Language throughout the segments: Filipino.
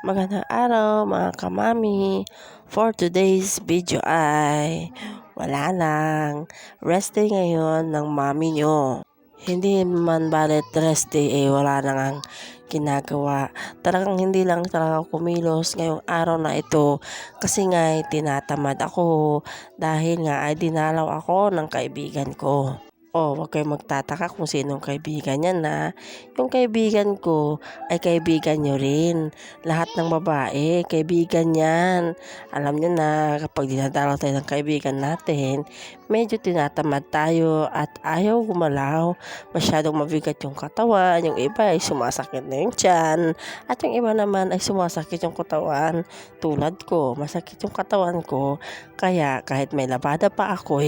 Magandang araw mga kamami. For today's video ay wala lang. Rest day ngayon ng mami nyo. Hindi man balit rest day wala nang ang ginagawa. Talagang hindi lang talaga kumilos ngayong araw na ito kasi nga tinatamad ako dahil nga ay dinalaw ako ng kaibigan ko. Huwag kayong magtataka kung sinong kaibigan yan na. Yung kaibigan ko ay kaibigan nyo rin. Lahat ng babae, kaibigan yan. Alam nyo na kapag dinadalaw tayo ng kaibigan natin, medyo tinatamad tayo at ayaw gumalaw. Masyadong mabigat yung katawan, yung iba ay sumasakit na yung tiyan, at yung iba naman ay sumasakit yung katawan. Tulad ko, masakit yung katawan ko, kaya kahit may labada pa ako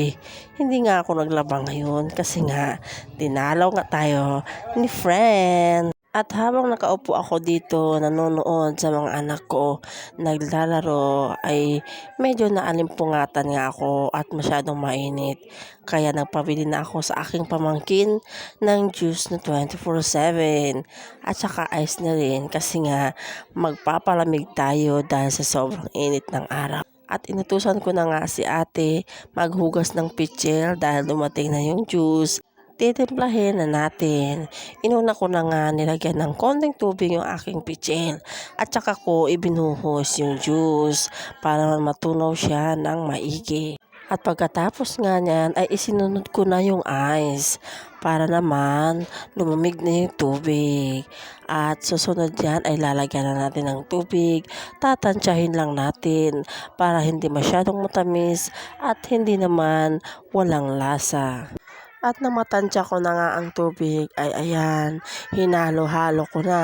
hindi nga ako naglaba ngayon kasi nga dinalaw nga tayo ni friend. At habang nakaupo ako dito nanonood sa mga anak ko naglalaro ay medyo naalimpungatan nga ako at masyadong mainit. Kaya nagpabili na ako sa aking pamangkin ng juice na 24/7 at saka ice na rin kasi nga magpapalamig tayo dahil sa sobrang init ng araw. At inutusan ko na nga si ate maghugas ng pitcher dahil dumating na yung juice. Titimplahin na natin. Inuna ko na nga nilagyan ng konting tubig yung aking pitcher. At saka ko ibinuhos yung juice para matunaw siya ng maigi. At pagkatapos nga niyan ay isinunod ko na yung ice para naman lumamig na yung tubig. At susunod yan ay lalagyan na natin ng tubig. Tatansyahin lang natin para hindi masyadong matamis at hindi naman walang lasa. At nang matansya ko na nga ang tubig ay ayan, hinalo-halo ko na.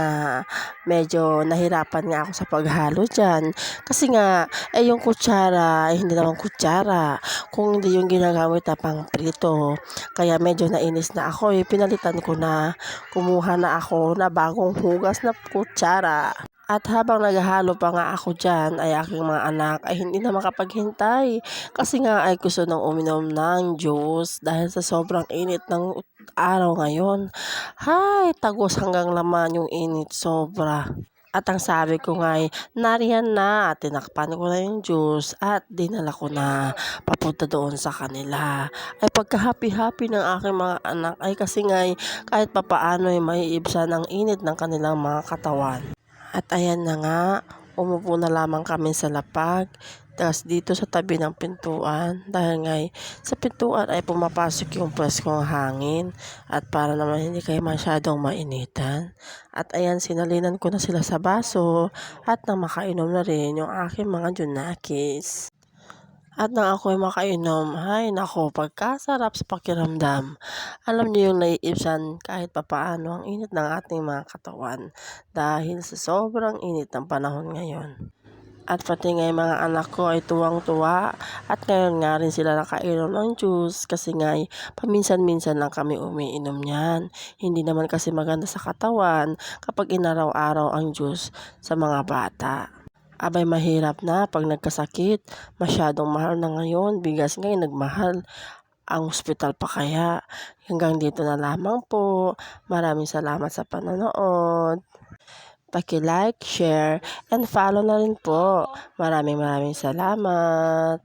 Medyo nahirapan nga ako sa paghalo dyan. Kasi nga, yung kutsara, hindi naman kutsara. Kung hindi yung ginagamit na pang prito. Kaya medyo nainis na ako pinalitan ko na. Kumuha na ako na bagong hugas na kutsara. At habang naghahalo pa nga ako dyan ay aking mga anak ay hindi na makapaghintay. Kasi nga ay gusto nang uminom ng juice dahil sa sobrang init ng araw ngayon. Hay, tagos hanggang laman yung init sobra. At ang sabi ko nga ay nariyan na, tinakpan ko na yung juice at dinala ko na papunta doon sa kanila. Ay pagka-happy-happy ng aking mga anak ay kasi nga kahit papaano ay maiibsan ang init ng kanilang mga katawan. At ayan na nga, umupo na lamang kami sa lapag. Tapos dito sa tabi ng pintuan dahil nga sa pintuan ay pumapasok yung preskong hangin at para naman hindi kayo masyadong mainitan. At ayan, sinalinan ko na sila sa baso at nang makainom na rin yung aking mga junakis. At nang ako'y makainom, ay nako, pagkasarap sa pakiramdam. Alam niyo yung naiibsan kahit papaano ang init ng ating mga katawan dahil sa sobrang init ng panahon ngayon. At pati nga yung mga anak ko ay tuwang-tuwa at ngayon nga rin sila nakainom ng juice kasi nga paminsan-minsan lang kami umiinom niyan. Hindi naman kasi maganda sa katawan kapag inaraw-araw ang juice sa mga bata. Abay mahirap na pag nagkasakit, masyadong mahal na ngayon, bigas ngayon nagmahal, ang ospital pa kaya. Hanggang dito na lamang po, maraming salamat sa panonood. Paki-like, share, and follow na rin po. Maraming salamat.